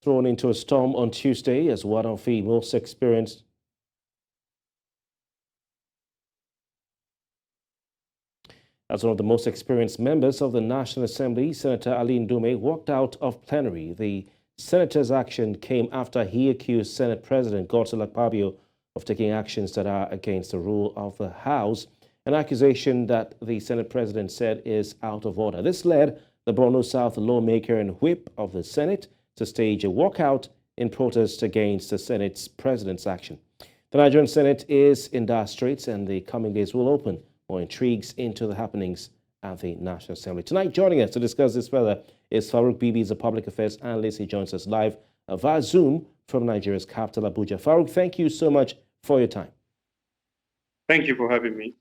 thrown into a storm on Tuesday as one of the most experienced members of the National Assembly, Senator Ali Ndume, walked out of plenary. The senator's action came after he accused Senate President Godswill Akpabio of taking actions that are against the rule of the House, an accusation that the Senate President said is out of order. This led the Borno South lawmaker and whip of the Senate to stage a walkout in protest against the Senate's president's action. The Nigerian Senate is in dire straits, and the coming days will open more intrigues into the happenings at the National Assembly. Tonight, joining us to discuss this further is Farouk. Bibi is a public affairs analyst. He joins us live via Zoom from Nigeria's capital, Abuja. Farouk, thank you so much for your time. Thank you for having me.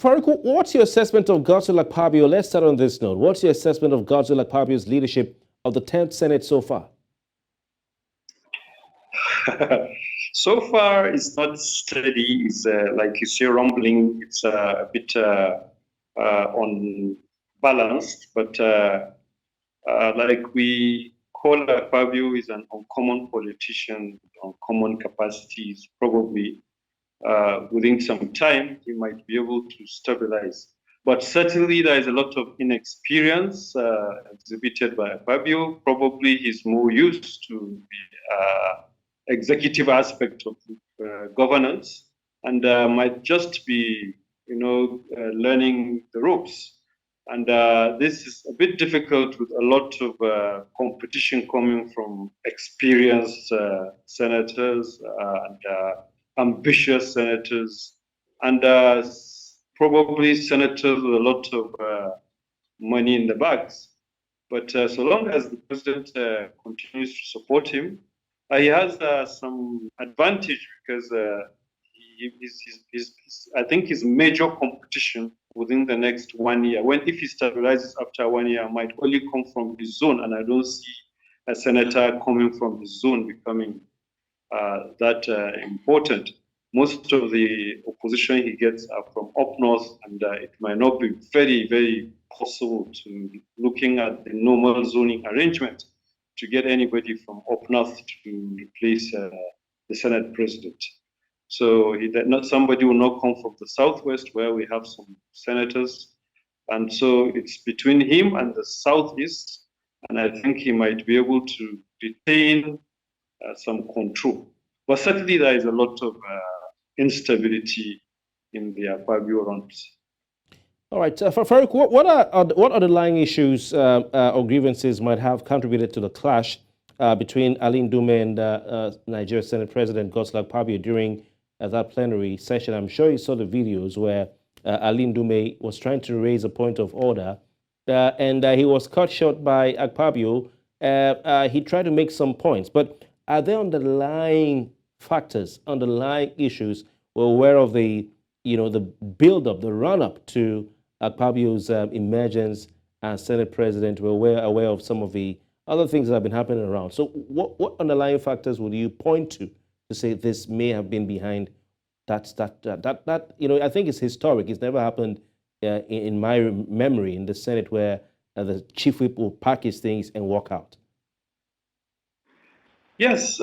Farouk, what's your assessment of Godswill Akpabio? Let's start on this note. What's your assessment of Godswill Akpabio's leadership of the 10th Senate so far? So far, it's not steady. It's like you see, rumbling. It's a bit unbalanced. But like we call Akpabio is an uncommon politician, uncommon capacities. Probably within some time, he might be able to stabilize. But certainly, there is a lot of inexperience exhibited by Akpabio. Probably he's more used to the executive aspect of governance, and might just be, learning the ropes. And this is a bit difficult with a lot of competition coming from experienced senators and ambitious senators, and probably senators with a lot of money in the bags. But so long as the president continues to support him, he has some advantage because I think his major competition within the next 1 year, if he stabilizes after 1 year, might only come from his zone. And I don't see a senator coming from his zone becoming that important. Most of the opposition he gets are from up north, and it might not be very, very possible to, looking at the normal zoning arrangement, to get anybody from up north to replace the Senate president. So somebody will not come from the southwest, where we have some senators. And so it's between him and the southeast, and I think he might be able to retain some control. But certainly there is a lot of instability in the Akpabio ranks. All right, Farouk, what underlying issues or grievances might have contributed to the clash between Ali Ndume and Nigeria Senate President Godswill Akpabio during that plenary session? I'm sure you saw the videos where Ali Ndume was trying to raise a point of order, and he was cut short by Akpabio. He tried to make some points, but are there underlying factors, underlying issues? We're aware of the build-up, the run-up to Akpabio's emergence as Senate President. We're aware of some of the other things that have been happening around. So what underlying factors would you point to say this may have been behind that? I think it's historic. It's never happened in my memory in the Senate where the chief whip will pack his things and walk out. Yes,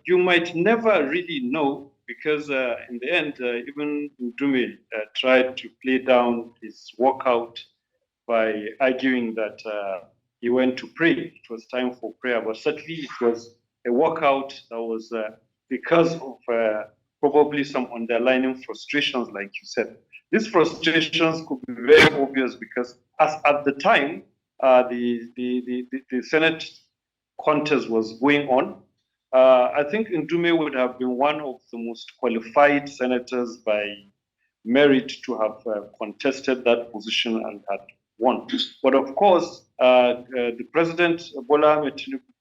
you might never really know, because in the end, even Ndume tried to play down his walkout by arguing that he went to pray. It was time for prayer, but certainly it was a walkout that was because of probably some underlying frustrations, like you said. These frustrations could be very obvious because at the time, the Senate contest was going on. I think Ndume would have been one of the most qualified senators by merit to have contested that position and had won. But of course, the president, Bola,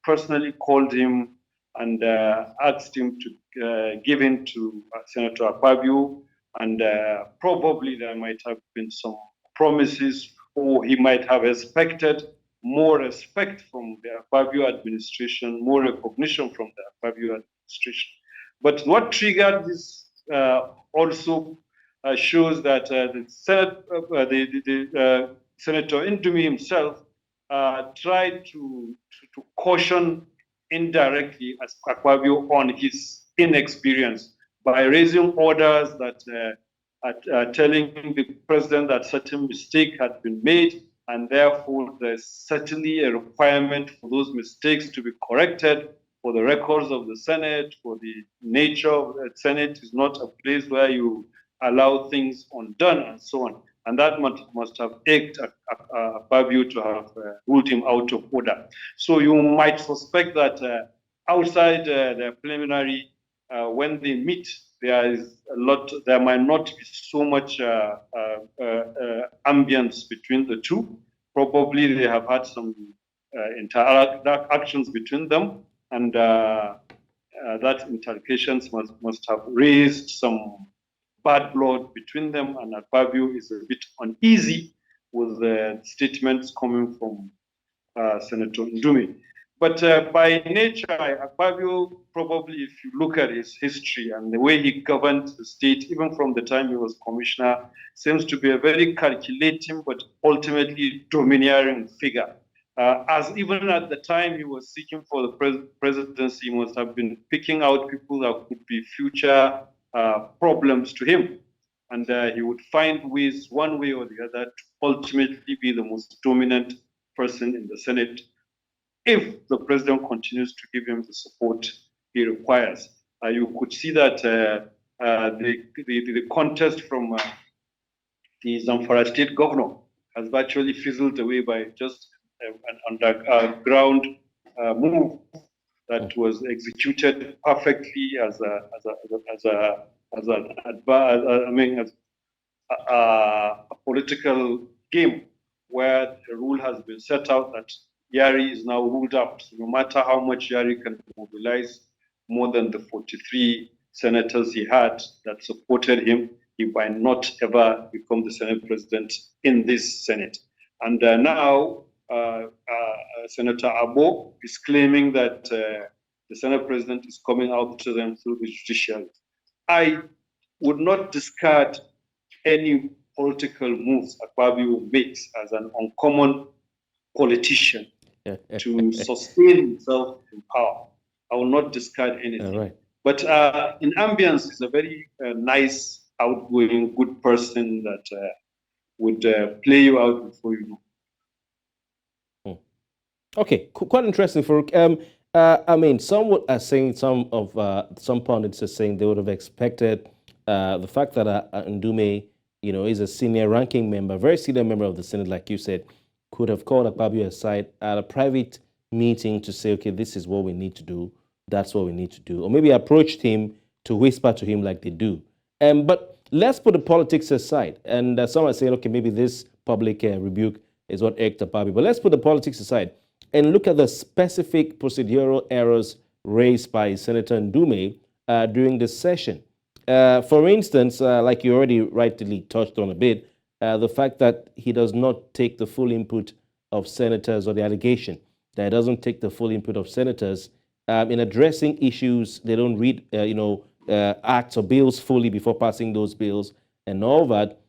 personally called him and asked him to give in to Senator Akpabio, and probably there might have been some promises, or he might have expected more respect from the Akpabio administration, more recognition from the Akpabio administration. But what triggered this also shows that the Senator Ndume himself tried to caution indirectly as Akpabio on his inexperience by raising orders that telling the president that certain mistake had been made, and therefore there's certainly a requirement for those mistakes to be corrected for the records of the Senate, for the nature of the Senate is not a place where you allow things undone and so on. And that must have ached Fabio to have ruled him out of order. So you might suspect that outside the preliminary, when they meet, there might not be so much ambience between the two. Probably they have had some interactions between them, and that interactions must have raised some bad blood between them, and Akpabio is a bit uneasy with the statements coming from Senator Ndume. But by nature, Akpabio, probably if you look at his history and the way he governed the state, even from the time he was commissioner, seems to be a very calculating but ultimately domineering figure. As even at the time he was seeking for the presidency, he must have been picking out people that could be future problems to him. And he would find ways, one way or the other, to ultimately be the most dominant person in the Senate if the president continues to give him the support he requires. You could see that the contest from the Zamfara state governor has virtually fizzled away by just an underground move that was executed perfectly as a political game where the rule has been set out that Yari is now ruled out. So no matter how much Yari can mobilize more than the 43 senators he had that supported him, he might not ever become the Senate president in this Senate. And now Senator Abo is claiming that the Senate president is coming out to them through the judiciary. I would not discard any political moves Akpabio makes as an uncommon politician to sustain himself in power. I will not discard anything. Right. But in ambience, he's a very nice, outgoing, good person that would play you out before you know. Okay, quite interesting, Farouk. I mean, some are saying, some pundits are saying they would have expected the fact that Ndume, is a senior-ranking member, very senior member of the Senate, like you said, could have called Akpabio aside at a private meeting to say, okay, this is what we need to do, that's what we need to do, or maybe approached him to whisper to him like they do. But let's put the politics aside, and some are saying, okay, maybe this public rebuke is what irked Akpabio, but let's put the politics aside and look at the specific procedural errors raised by Senator Ndume during this session. For instance, like you already rightly touched on a bit, the fact that he does not take the full input of senators, or the allegation that he doesn't take the full input of senators in addressing issues. They don't read, acts or bills fully before passing those bills and all that.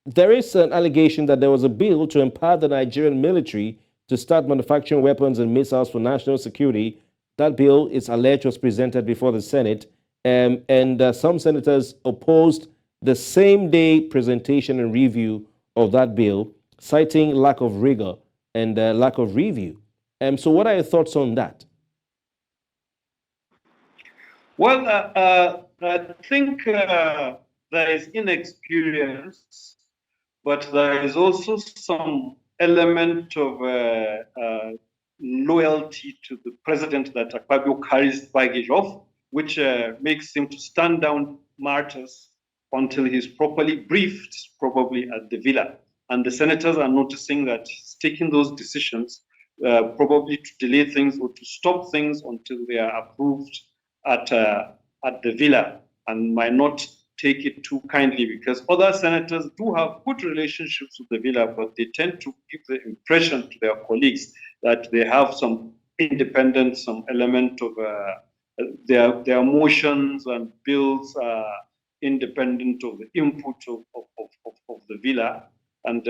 There is an allegation that there was a bill to empower the Nigerian military to start manufacturing weapons and missiles for national security. That bill, is alleged, was presented before the Senate, and some senators opposed the same-day presentation and review of that bill, citing lack of rigor and lack of review. So what are your thoughts on that? Well, I think there is inexperience, but there is also some element of loyalty to the president that Akpabio carries baggage of, which makes him to stand down martyrs until he's properly briefed, probably at the villa. And the senators are noticing that he's taking those decisions probably to delay things or to stop things until they are approved at the villa, and might not take it too kindly, because other senators do have good relationships with the villa, but they tend to give the impression to their colleagues that they have some independence, some element of their motions and bills are independent of the input of the villa, and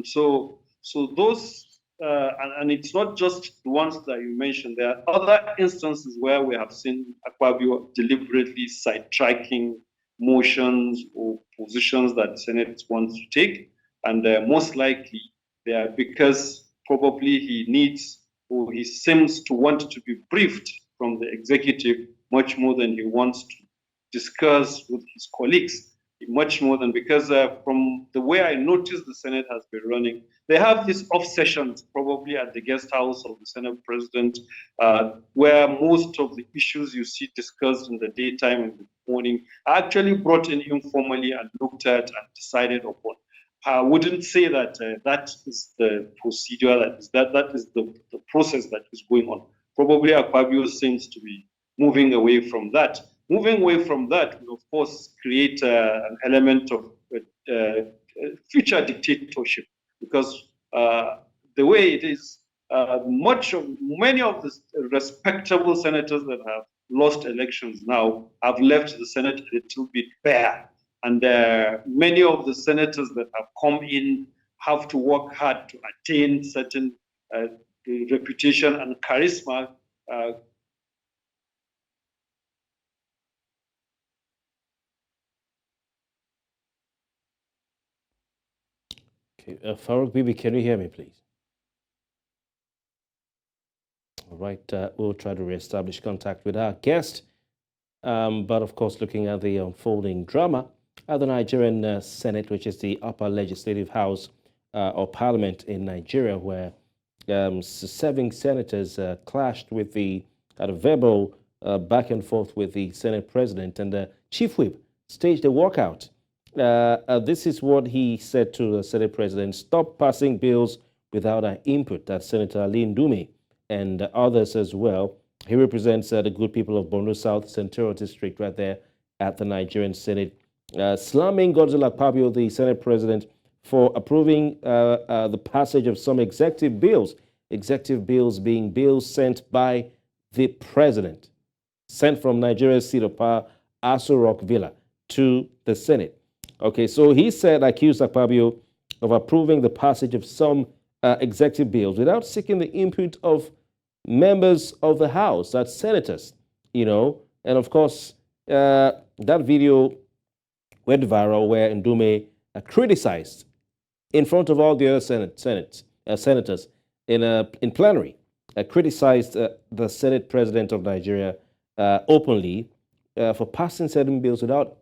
so So those, and it's not just the ones that you mentioned. There are other instances where we have seen Akpabio deliberately sidetracking motions or positions that the Senate wants to take, and most likely they are because probably he needs or he seems to want to be briefed from the executive much more than he wants to discuss with his colleagues, much more than because from the way I noticed the Senate has been running, they have these off sessions probably at the guest house of the Senate president, where most of the issues you see discussed in the daytime and the morning are actually brought in informally and looked at and decided upon. I wouldn't say that that is the procedure, that is the process that is going on. Probably Akpabio seems to be moving away from that. Moving away from that will, of course, create an element of future dictatorship, because the way it is, many of the respectable senators that have lost elections now have left the Senate a little bit bare. And many of the senators that have come in have to work hard to attain certain reputation and charisma. Okay, Farouk, Bibi, can you hear me, please? All right, we'll try to reestablish contact with our guest. But of course, looking at the unfolding drama at the Nigerian Senate, which is the upper legislative house or parliament in Nigeria, where 7 senators clashed with the verbal back and forth with the Senate president, and the chief whip staged a walkout. This is what he said to the Senate president: "Stop passing bills without our input." That's Senator Ali Ndume and others as well. He represents the good people of Borno South Central District right there at the Nigerian Senate, slamming Godswill Akpabio, the Senate president, for approving the passage of some executive bills being bills sent by the president, sent from Nigeria's seat of power, Aso Rock Villa, to the Senate. Okay, so he said, accused Akpabio of approving the passage of some executive bills without seeking the input of members of the House, that's senators, and of course, that video went viral where Ndume criticized in front of all the other senators in plenary, criticized the Senate president of Nigeria openly for passing certain bills without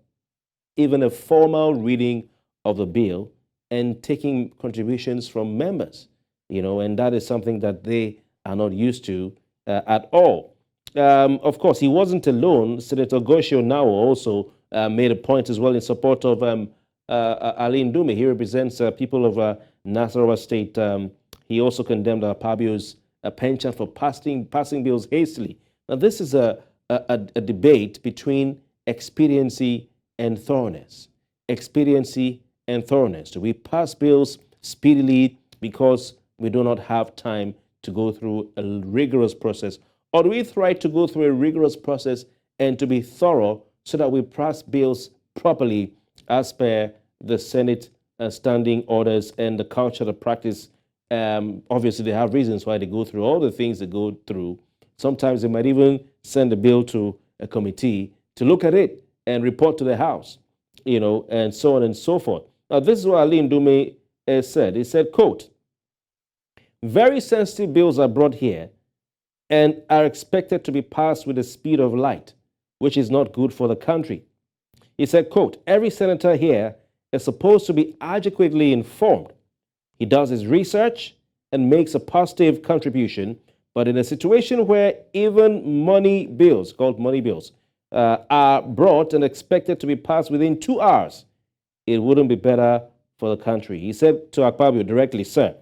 even a formal reading of the bill and taking contributions from members, and that is something that they are not used to at all. Of course, he wasn't alone. Senator Goshio now also made a point as well in support of Ali Ndume. He represents people of Nasarawa State. He also condemned Akpabio's penchant for passing bills hastily. Now, this is a debate between expediency and thoroughness. Expediency and thoroughness. Do we pass bills speedily because we do not have time to go through a rigorous process? Or do we try to go through a rigorous process and to be thorough so that we pass bills properly as per the Senate standing orders and the culture, the practice? Obviously, they have reasons why they go through all the things they go through. Sometimes they might even send a bill to a committee to look at it and report to the House, and so on and so forth. Now, this is what Ali Ndume said. He said, quote, "Very sensitive bills are brought here and are expected to be passed with the speed of light, which is not good for the country." He said, quote, "Every senator here is supposed to be adequately informed. He does his research and makes a positive contribution, but in a situation where even money bills, called money bills, are brought and expected to be passed within 2 hours, it wouldn't be better for the country." He said to Akpabio directly, "Sir,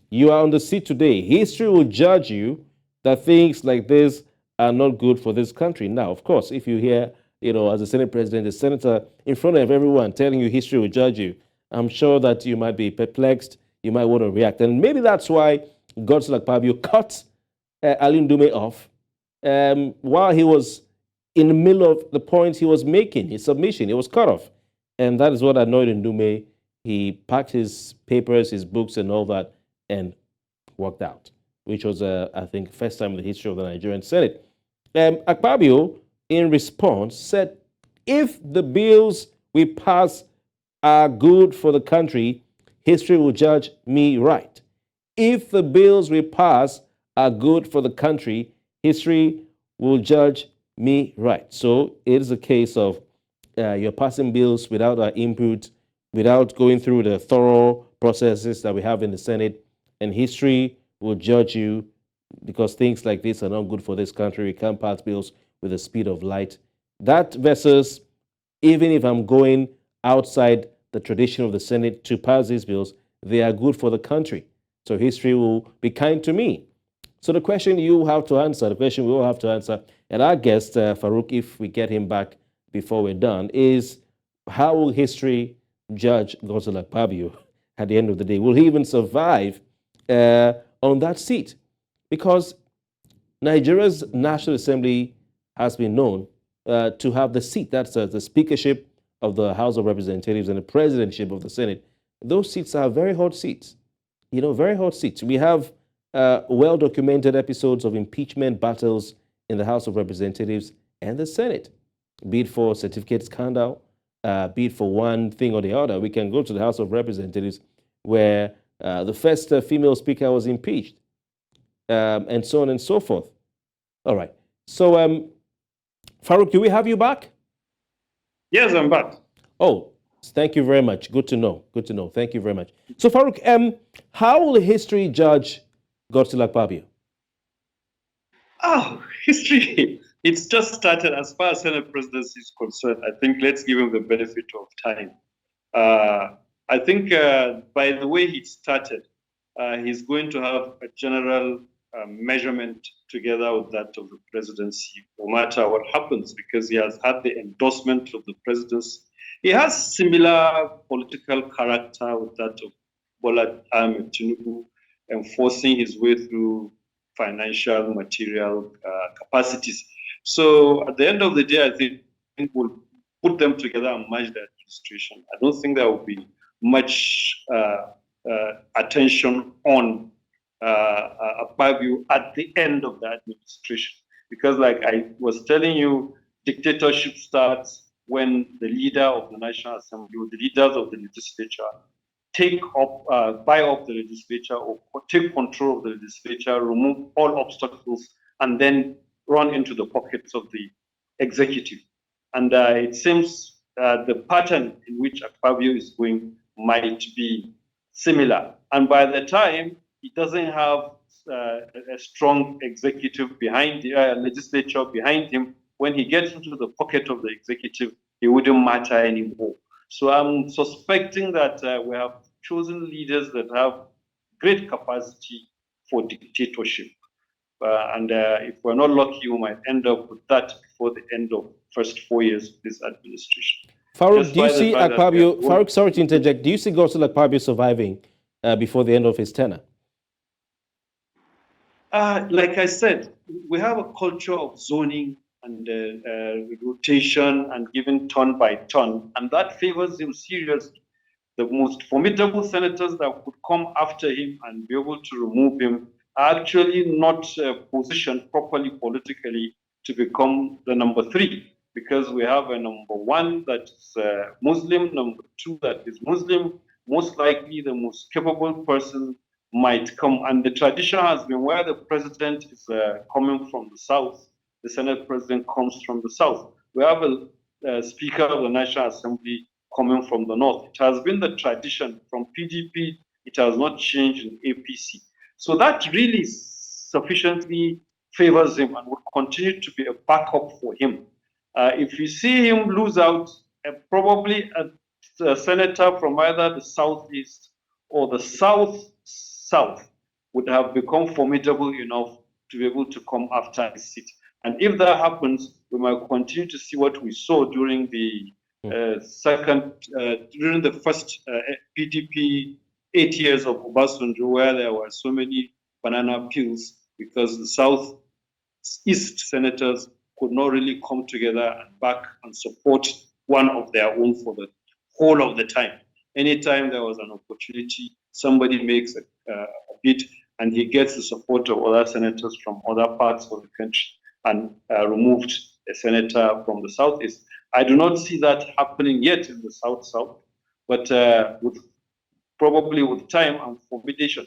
you are on the seat today. History will judge you that things like this are not good for this country." Now, of course, if you hear, as a Senate president, a senator in front of everyone telling you history will judge you, I'm sure that you might be perplexed. You might want to react. And maybe that's why Godswill Akpabio cut Ali Ndume off while he was in the middle of the points he was making, his submission. It was cut off. And that is what annoyed Ndume. He packed his papers, his books, and all that, and walked out, which was, I think, first time in the history of the Nigerian Senate. Akpabio, in response, said, if the bills we pass are good for the country, history will judge me right. If the bills we pass are good for the country, history will judge me right. So it is a case of you're passing bills without our input, without going through the thorough processes that we have in the Senate, and history will judge you because things like this are not good for this country. We can't pass bills with the speed of light. That versus, even if I'm going outside the tradition of the Senate to pass these bills, they are good for the country. So history will be kind to me. So the question you have to answer, the question we all have to answer, and our guest, Farouk, if we get him back before we're done, is how will history judge Godswill Akpabio at the end of the day? Will he even survive on that seat? Because Nigeria's National Assembly has been known to have the seat, that's the speakership of the House of Representatives and the presidentship of the Senate. Those seats are very hot seats, very hot seats. We have well-documented episodes of impeachment battles in the House of Representatives and the Senate, be it for certificate scandal, be it for one thing or the other. We can go to the House of Representatives where the first female speaker was impeached, and so on and so forth. All right. So, Farouk, do we have you back? Yes, I'm back. Oh, thank you very much. Good to know. Good to know. Thank you very much. So, Farouk, how will history judge Godswill Akpabio? Oh, history. It's just started as far as Senate presidency is concerned. I think let's give him the benefit of time. I think by the way he started, he's going to have a general measurement together with that of the presidency, no matter what happens, because he has had the endorsement of the presidency. He has similar political character with that of Bola Ahmed Tinubu, enforcing his way through financial, material capacities. So at the end of the day, I think we'll put them together and merge the administration. I don't think there will be much attention on Akpabio at the end of the administration. Because like I was telling you, dictatorship starts when the leader of the National Assembly, or the leaders of the legislature, buy up the legislature or take control of the legislature, remove all obstacles, and then run into the pockets of the executive. And it seems the pattern in which Akpabio is going might be similar. And by the time he doesn't have a strong executive behind the legislature behind him, when he gets into the pocket of the executive, it wouldn't matter anymore. So I'm suspecting that we have chosen leaders that have great capacity for dictatorship. And if we're not lucky, we might end up with that before the end of first 4 years of this administration. Farouk, do you see Akpabio, Farouk, sorry to interject, do you see Godswill Akpabio surviving before the end of his tenure? Like I said, we have a culture of zoning and rotation and giving turn by turn, and that favors him seriously. The most formidable senators that could come after him and be able to remove him are actually not positioned properly politically to become the number 3, because we have a number 1 that is Muslim, number 2 that is Muslim. Most likely the most capable person might come. And the tradition has been where the president is coming from the south, the Senate president comes from the south. We have a Speaker of the National Assembly coming from the north. It has been the tradition from PDP. It has not changed in APC. So that really sufficiently favors him and will continue to be a backup for him. If you see him lose out, probably a senator from either the southeast or the south would have become formidable enough to be able to come after his seat. And if that happens, we might continue to see what we saw during the during the first PDP 8 years of Obasanjo, where there were so many banana peels because the southeast senators could not really come together and back and support one of their own for the whole of the time. Anytime there was an opportunity, somebody makes a bit, and he gets the support of other senators from other parts of the country and removed a senator from the southeast. I do not see that happening yet in the south, but probably with time and formation.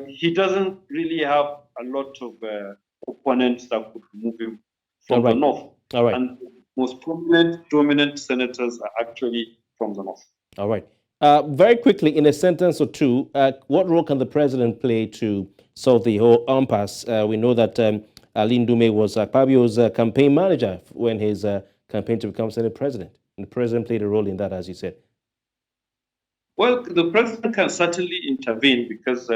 He doesn't really have a lot of opponents that could remove him from the north. All right. And most prominent, dominant senators are actually from the north. All right. Very quickly, in a sentence or two, what role can the president play to solve the whole impasse? We know that Ali Ndume was Akpabio's campaign manager when his campaign to become Senate president. And the president played a role in that, as you said. Well, the president can certainly intervene because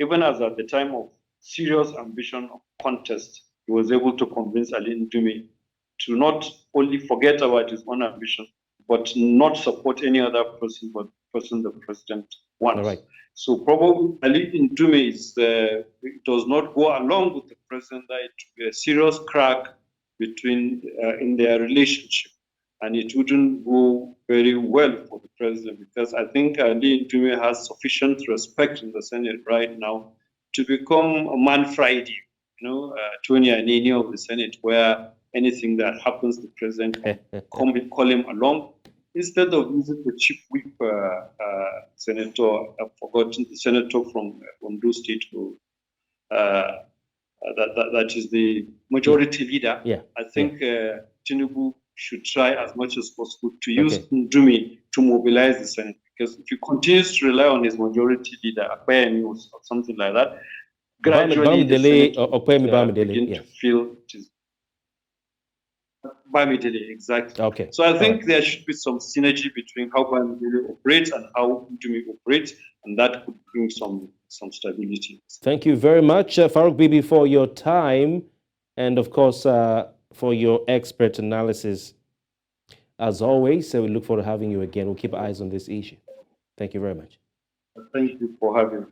even as at the time of serious ambition of contest, he was able to convince Ali Ndume to not only forget about his own ambition, but not support any other person but the person the president wants. All right. So probably Ali Ndume does not go along with the president. That it would be a serious crack between in their relationship, and it wouldn't go very well for the president because I think Ali Ndume has sufficient respect in the Senate right now to become a man Friday, Tony Anini of the Senate, where anything that happens, the president can call him along instead of using the chief whip senator. I've forgotten the senator from Ondo State who that is the majority leader. Yeah. I think Tinubu should try as much as possible to use Ndume to mobilize the Senate, because if he continues to rely on his majority leader, Akpayemi or something like that, gradually the Senate will begin to feel it is Bamidele, exactly. Okay. So I think there should be some synergy between how Bamidele operates and how Ndume operates, and that could bring some stability. Thank you very much, Farouk Bibi, for your time and, of course, for your expert analysis. As always, we look forward to having you again. We'll keep eyes on this issue. Thank you very much. Thank you for having me.